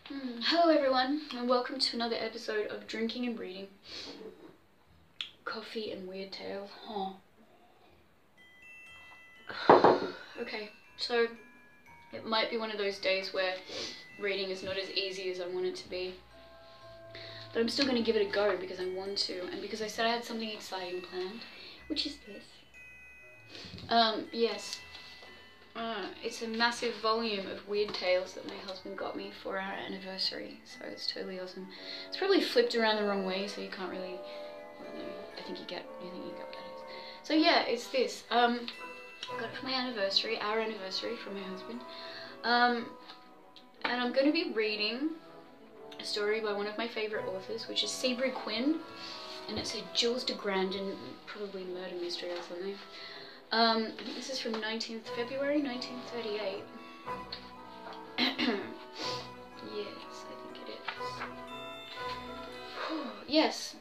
Hello everyone, and welcome to another episode of Drinking and Reading. Coffee and weird tales. Okay, so it might be one of those days where reading is not as easy as I want it to be. But I'm still going to give it a go because I want to, and because I said I had something exciting planned, which is this. Yes. It's a massive volume of weird tales that my husband got me for our anniversary, so it's totally awesome. It's probably flipped around the wrong way, so you can't really, I don't know, I think you get what that is. So yeah, it's this. I got it for my anniversary, our anniversary, from my husband. And I'm going to be reading a story by one of my favourite authors, which is Seabury Quinn, and it's a Jules de Grandin, probably murder mystery or something. I think this is from February 1938. Yes, I think it is. Yes,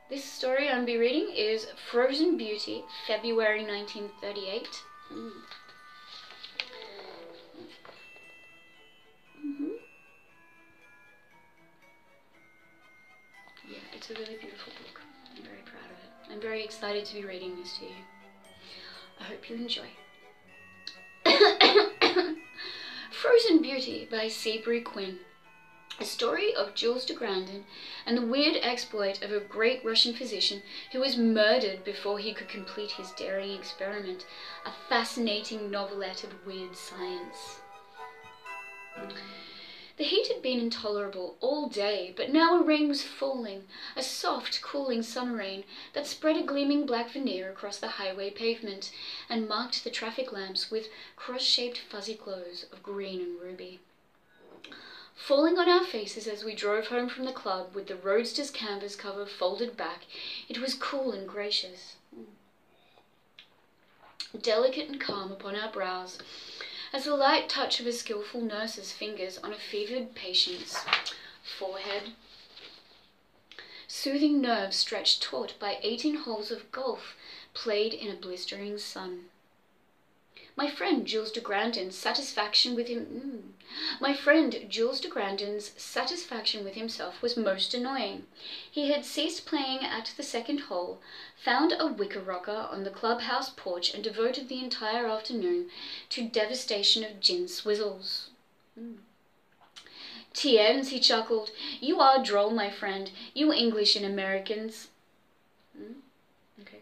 this story I'm going to be reading is Frozen Beauty, February 1938. Yeah, it's a really beautiful book. I'm very proud of it. I'm very excited to be reading this to you. I hope you enjoy. Frozen Beauty by Seabury Quinn. A story of Jules de Grandin and the weird exploit of a great Russian physician who was murdered before he could complete his daring experiment. A fascinating novelette of weird science. The heat had been intolerable all day, but now a rain was falling, a soft, cooling summer rain that spread a gleaming black veneer across the highway pavement and marked the traffic lamps with cross-shaped fuzzy glows of green and ruby. Falling on our faces as we drove home from the club with the roadster's canvas cover folded back, it was cool and gracious, delicate and calm upon our brows, as the light touch of a skillful nurse's fingers on a fevered patient's forehead. Soothing nerves stretched taut by 18 holes of golf played in a blistering sun. My friend Jules de Grandin's satisfaction with himself was most annoying. He had ceased playing at the second hole, found a wicker rocker on the clubhouse porch, and devoted the entire afternoon to devastation of gin swizzles. Tiens, he chuckled. You are droll, my friend, you English and Americans. Okay.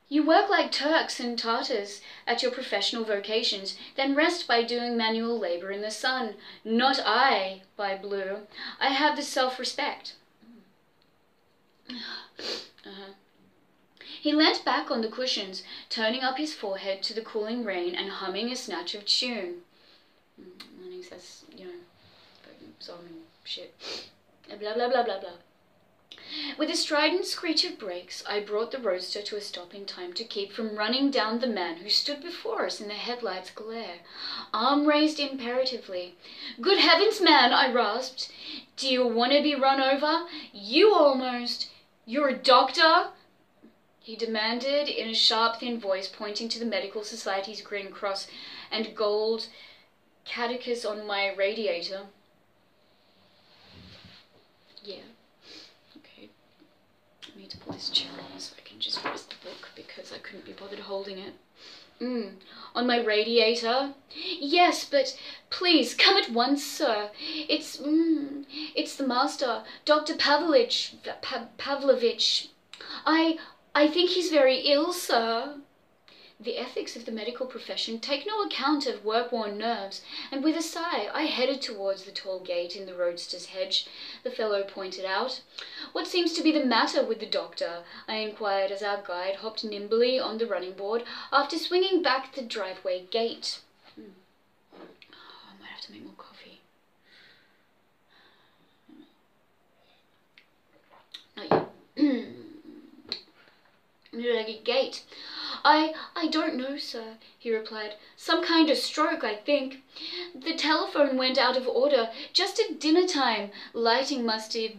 You work like Turks and Tartars at your professional vocations, then rest by doing manual labor in the sun. Not I, by blue. I have the self-respect. He leant back on the cushions, turning up his forehead to the cooling rain and humming a snatch of tune. And he says, you know, song and shit. Blah, blah, blah, blah, blah. With a strident screech of brakes, I brought the roadster to a stop in time to keep from running down the man who stood before us in the headlight's glare, arm raised imperatively. Good heavens, man, I rasped. Do you want to be run over? You almost. You're a doctor? He demanded in a sharp, thin voice, pointing to the Medical Society's green cross and gold catechus on my radiator. Yeah. Okay. I need to pull this chair on so I can just rest the book because I couldn't be bothered holding it. On my radiator? Yes, but please, come at once, sir. It's the master, Dr. Pavlovich. I think he's very ill, sir. The ethics of the medical profession take no account of work-worn nerves, and with a sigh I headed towards the tall gate in the roadster's hedge. The fellow pointed out. What seems to be the matter with the doctor? I inquired as our guide hopped nimbly on the running board after swinging back the driveway gate. I might have to make more coffee. Not yet. Like a gate. I don't know, sir, he replied. Some kind of stroke, I think. The telephone went out of order just at dinner time. Lightning must have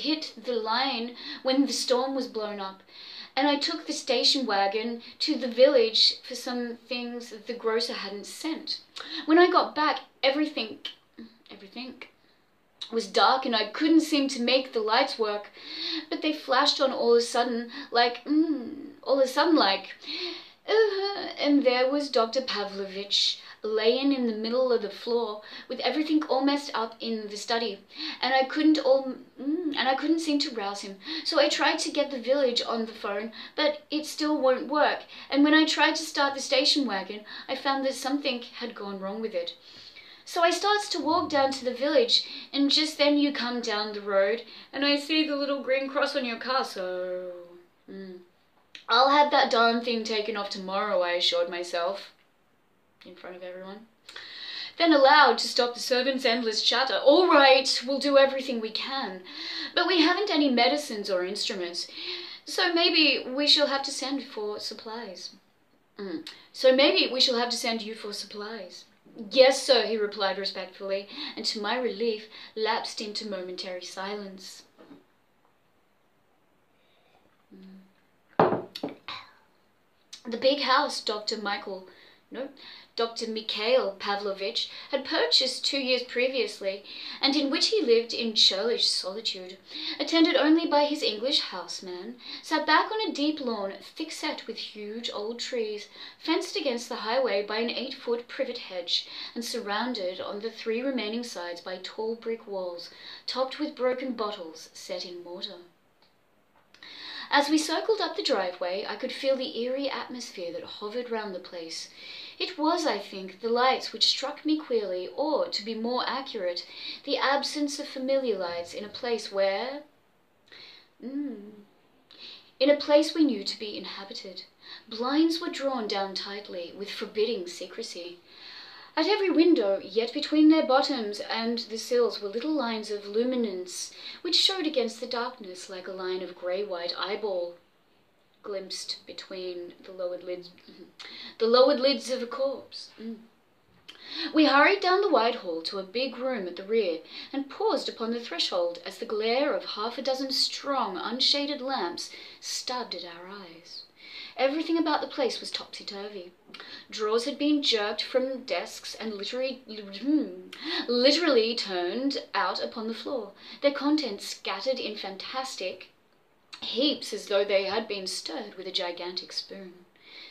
hit the line when the storm was blown up. And I took the station wagon to the village for some things the grocer hadn't sent. When I got back, everything Everything was dark and I couldn't seem to make the lights work, but they flashed on all of a sudden like, and there was Dr. Pavlovich laying in the middle of the floor with everything all messed up in the study, and I couldn't seem to rouse him. So I tried to get the village on the phone, but it still won't work, and when I tried to start the station wagon, I found that something had gone wrong with it. So I starts to walk down to the village, and just then you come down the road, and I see the little green cross on your car, so... I'll have that darn thing taken off tomorrow, I assured myself, in front of everyone. Then aloud to stop the servants' endless chatter. All right, we'll do everything we can, but we haven't any medicines or instruments, so maybe we shall have to send for supplies. So maybe we shall have to send you for supplies. Yes, sir, he replied respectfully, and to my relief lapsed into momentary silence. The big house Dr. Mikhail Pavlovich had purchased 2 years previously, and in which he lived in churlish solitude, attended only by his English houseman, sat back on a deep lawn thick-set with huge old trees, fenced against the highway by an 8-foot privet hedge, and surrounded on the 3 remaining sides by tall brick walls, topped with broken bottles set in mortar. As we circled up the driveway, I could feel the eerie atmosphere that hovered round the place. It was, I think, the lights which struck me queerly, or, to be more accurate, the absence of familiar lights in a place where... in a place we knew to be inhabited. Blinds were drawn down tightly, with forbidding secrecy. At every window, yet between their bottoms and the sills were little lines of luminance, which showed against the darkness like a line of grey-white eyeball, glimpsed between the lowered lids of a corpse. We hurried down the wide hall to a big room at the rear, and paused upon the threshold as the glare of 6 strong, unshaded lamps stabbed at our eyes. Everything about the place was topsy-turvy. Drawers had been jerked from desks and literally turned out upon the floor, their contents scattered in fantastic heaps as though they had been stirred with a gigantic spoon.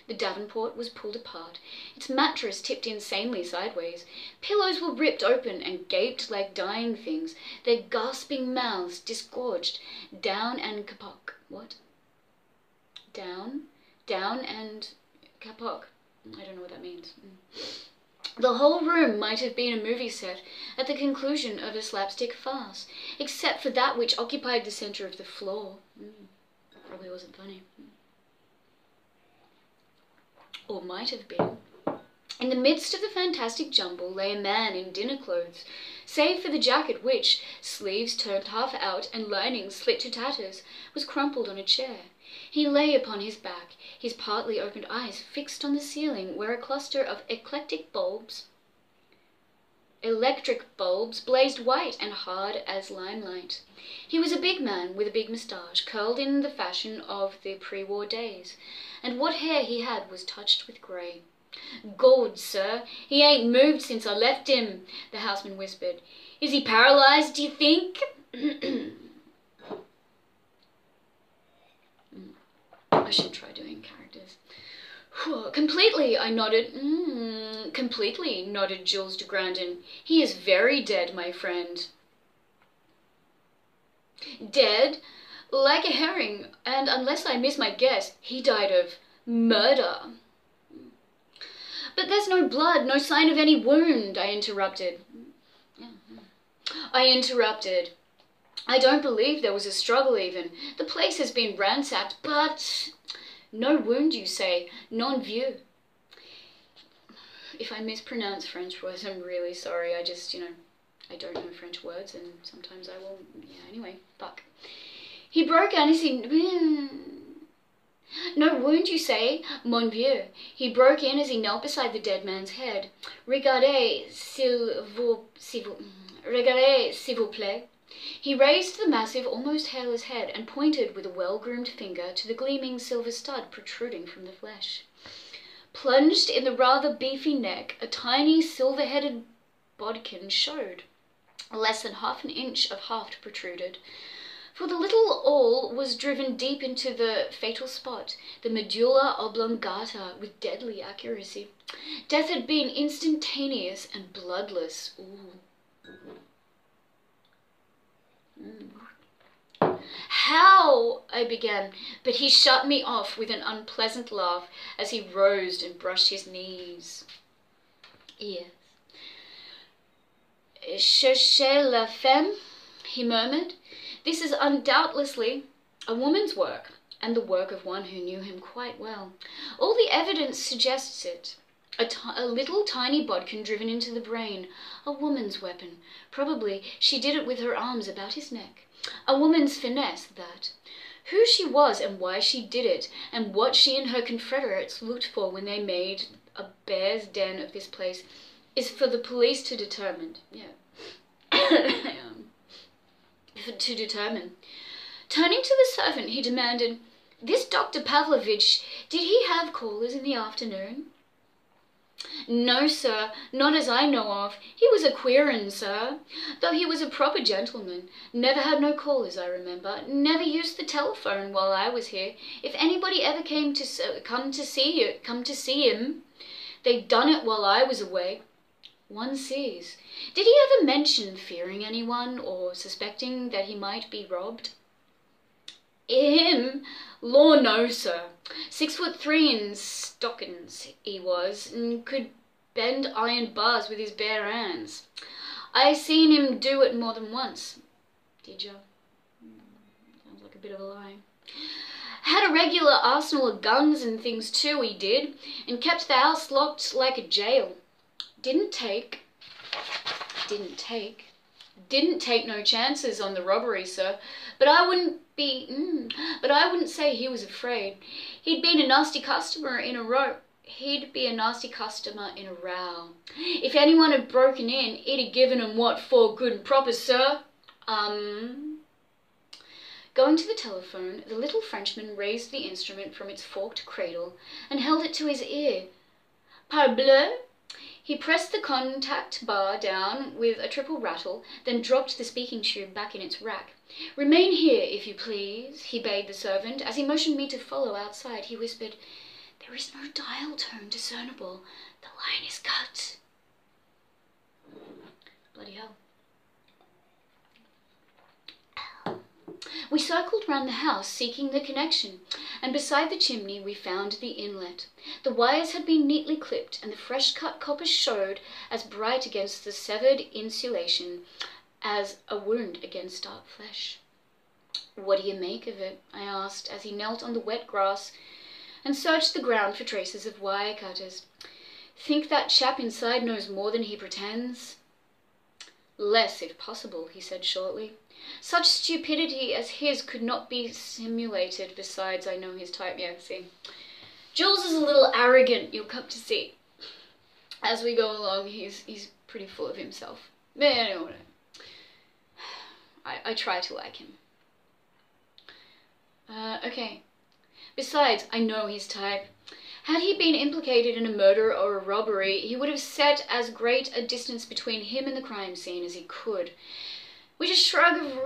The davenport was pulled apart, its mattress tipped insanely sideways. Pillows were ripped open and gaped like dying things, their gasping mouths disgorged down and kapok. What? Down and kapok. I don't know what that means. The whole room might have been a movie set at the conclusion of a slapstick farce, except for that which occupied the center of the floor. Probably wasn't funny. Or might have been. In the midst of the fantastic jumble lay a man in dinner clothes, save for the jacket which, sleeves turned half out and lining slit to tatters, was crumpled on a chair. He lay upon his back, his partly opened eyes fixed on the ceiling where a cluster of electric bulbs blazed white and hard as limelight. He was a big man with a big moustache, curled in the fashion of the pre-war days, and what hair he had was touched with grey. "Gord, sir, he ain't moved since I left him," the houseman whispered. "Is he paralysed, do you think?" I should try doing characters. "Completely," I nodded. "Completely," nodded Jules de Grandin. "He is very dead, my friend." Dead? Like a herring, and unless I miss my guess, he died of murder. "But there's no blood, no sign of any wound," I interrupted. "I don't believe there was a struggle even. The place has been ransacked, but... No wound, you say? Non vieux." If I mispronounce French words, I'm really sorry. I just, I don't know French words, and sometimes I will... Yeah, anyway, fuck. He broke out as he... "No wound, you say? Mon vieux." He broke in as he knelt beside the dead man's head. Regardez, s'il vous plaît." He raised the massive, almost hairless head and pointed with a well-groomed finger to the gleaming silver stud protruding from the flesh. Plunged in the rather beefy neck, a tiny silver-headed bodkin showed. Less than half an inch of haft protruded, for the little awl was driven deep into the fatal spot, the medulla oblongata, with deadly accuracy. Death had been instantaneous and bloodless. Ooh. How? I began, but he shut me off with an unpleasant laugh as he rose and brushed his knees. Yes. Cherchez la femme, he murmured. This is undoubtedly a woman's work, and the work of one who knew him quite well. All the evidence suggests it. A little tiny bodkin driven into the brain, a woman's weapon. Probably she did it with her arms about his neck. A woman's finesse, that. Who she was and why she did it, and what she and her confederates looked for when they made a bear's den of this place, is for the police to determine. To determine. Turning to the servant, he demanded, "This Dr. Pavlovich, did he have callers in the afternoon?" "No, sir, not as I know of. He was a queer 'un, sir, though he was a proper gentleman. Never had no callers, I remember. Never used the telephone while I was here. If anybody ever come to see him, they done it while I was away." One sees. Did he ever mention fearing anyone or suspecting that he might be robbed? Him? Law, no, sir. 6'3" in stockings he was, and could bend iron bars with his bare hands. I seen him do it more than once. Did ya? Sounds like a bit of a lie. Had a regular arsenal of guns and things too, he did, and kept the house locked like a jail. Didn't take no chances on the robbery, sir, but I wouldn't say he was afraid. He'd been a nasty customer in a row. If anyone had broken in, he'd have given 'em what for, good and proper, sir. Going to the telephone, the little Frenchman raised the instrument from its forked cradle and held it to his ear. Parbleu! He pressed the contact bar down with a triple rattle, then dropped the speaking tube back in its rack. "Remain here, if you please," he bade the servant. As he motioned me to follow outside, he whispered, "There is no dial tone discernible. The line is cut." Bloody hell. We circled round the house, seeking the connection, and beside the chimney we found the inlet. The wires had been neatly clipped, and the fresh-cut copper showed as bright against the severed insulation as a wound against dark flesh. "What do you make of it?" I asked, as he knelt on the wet grass and searched the ground for traces of wire cutters. "Think that chap inside knows more than he pretends?" "Less, if possible," he said shortly. "Such stupidity as his could not be simulated. Besides, I know his type." Yeah, see. Jules is a little arrogant, you'll come to see. As we go along, he's pretty full of himself. But anyway, I try to like him. Okay. Besides, I know his type. Had he been implicated in a murder or a robbery, he would have set as great a distance between him and the crime scene as he could. With a shrug of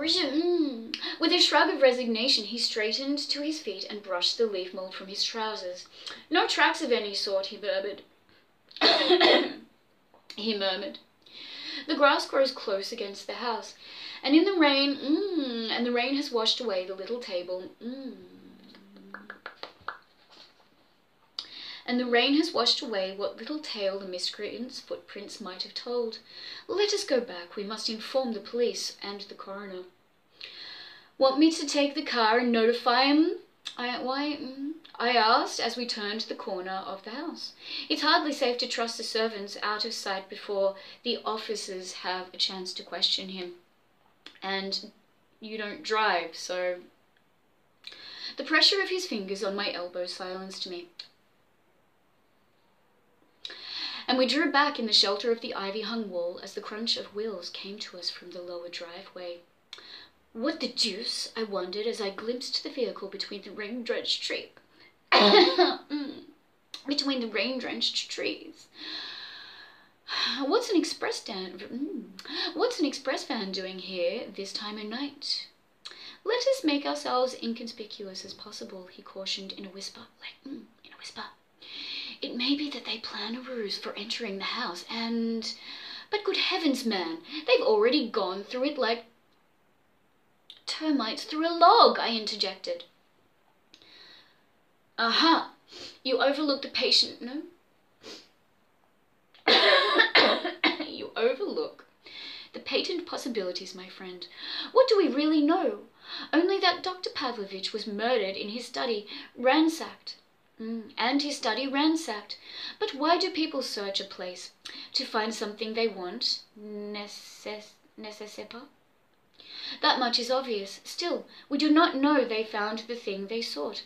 resignation, he straightened to his feet and brushed the leaf mold from his trousers. "No tracks of any sort," he murmured. "The grass grows close against the house, and in the rain, and the rain has washed away the little table, and the rain has washed away what little tale the miscreant's footprints might have told. Let us go back. We must inform the police and the coroner." "Want me to take the car and notify him?" I asked as we turned the corner of the house. It's hardly safe to trust the servants out of sight before the officers have a chance to question him. And you don't drive, so... The pressure of his fingers on my elbow silenced me, and we drew back in the shelter of the ivy-hung wall as the crunch of wheels came to us from the lower driveway. What the deuce, I wondered as I glimpsed the vehicle between the rain-drenched trees. What's an express van doing here this time of night? Let us make ourselves inconspicuous as possible, he cautioned in a whisper. In a whisper. It may be that they plan a ruse for entering the house and... But good heavens, man, they've already gone through it like termites through a log, I interjected. Aha! You overlooked the patient... No? You overlook the patent possibilities, my friend. What do we really know? Only that Dr. Pavlovich was murdered in his study, ransacked. And his study ransacked. But why do people search a place? To find something they want? Necessaire pas? That much is obvious. Still, we do not know they found the thing they sought.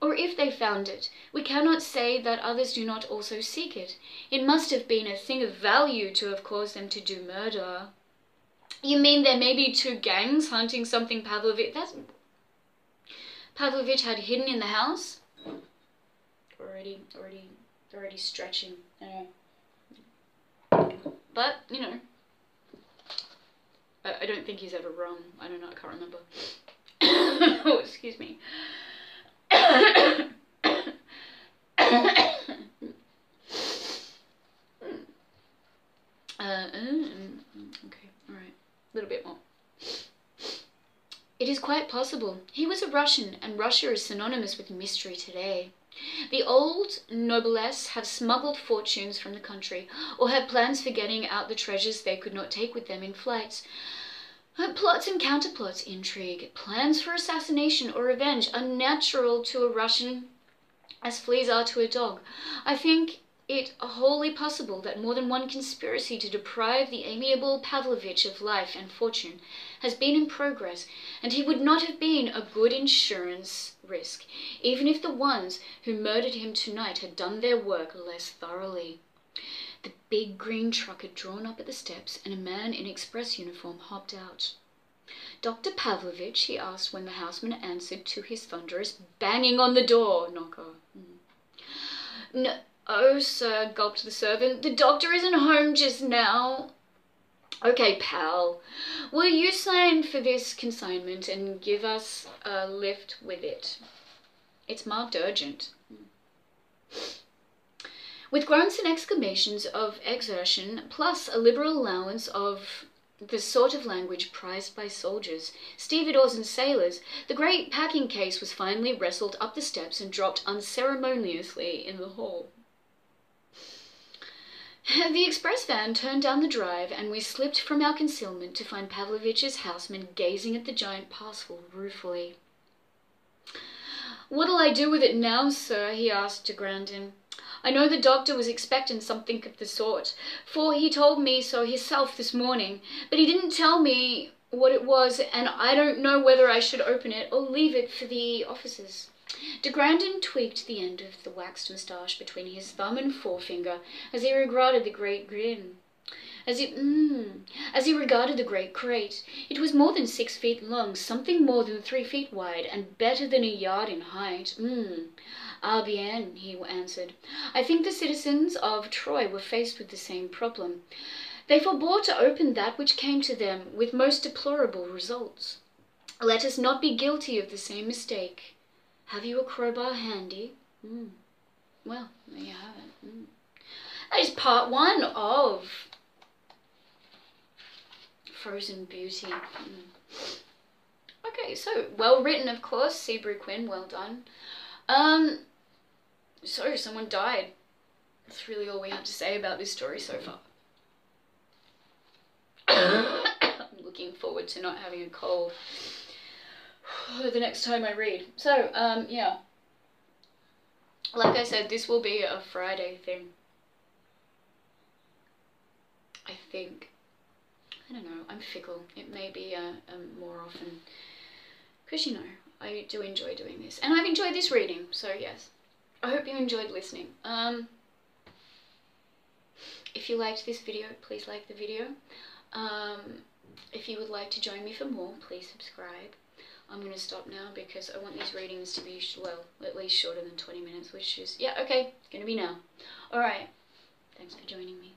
Or if they found it, we cannot say that others do not also seek it. It must have been a thing of value to have caused them to do murder. You mean there may be two gangs hunting something Pavlovich had hidden in the house? Already stretching. But, you know, I don't think he's ever wrong. I don't know, I can't remember. Oh, excuse me. Okay, alright. A little bit more. It is quite possible. He was a Russian, and Russia is synonymous with mystery today. The old noblesse have smuggled fortunes from the country, or have plans for getting out the treasures they could not take with them in flights. Plots and counterplots, intrigue, plans for assassination or revenge are natural to a Russian as fleas are to a dog. I think it wholly possible that more than one conspiracy to deprive the amiable Pavlovich of life and fortune has been in progress, and he would not have been a good insurance risk, even if the ones who murdered him tonight had done their work less thoroughly. The big green truck had drawn up at the steps, and a man in express uniform hopped out. Dr. Pavlovich, he asked when the houseman answered to his thunderous banging on the door knocker. No, oh, sir, gulped the servant, the doctor isn't home just now. Okay, pal, will you sign for this consignment and give us a lift with it? It's marked urgent. With grunts and exclamations of exertion, plus a liberal allowance of the sort of language prized by soldiers, stevedores and sailors, the great packing case was finally wrestled up the steps and dropped unceremoniously in the hall. The express van turned down the drive, and we slipped from our concealment to find Pavlovich's houseman gazing at the giant parcel ruefully. "What'll I do with it now, sir?" he asked de Grandin. "I know the doctor was expecting something of the sort, for he told me so himself this morning, but he didn't tell me what it was, and I don't know whether I should open it or leave it for the officers." De Grandin tweaked the end of the waxed moustache between his thumb and forefinger as he regarded the great grin. As he regarded the great crate, it was more than 6 feet long, something more than 3 feet wide, and better than a yard in height. Ah bien, he answered. I think the citizens of Troy were faced with the same problem. They forbore to open that which came to them with most deplorable results. Let us not be guilty of the same mistake. Have you a crowbar handy? Well, there you have it. That is part 1 of Frozen Beauty. Okay, so, well written, of course. Seabury Quinn, well done. So, someone died. That's really all we have to say about this story so far. I'm looking forward to not having a cold the next time I read. So, yeah. Like I said, this will be a Friday thing. I think. I don't know, I'm fickle. It may be more often. Because, you know, I do enjoy doing this. And I've enjoyed this reading, so yes. I hope you enjoyed listening. If you liked this video, please like the video. If you would like to join me for more, please subscribe. I'm going to stop now because I want these readings to be, well, at least shorter than 20 minutes, which is, yeah, okay, it's going to be now. Alright, thanks for joining me.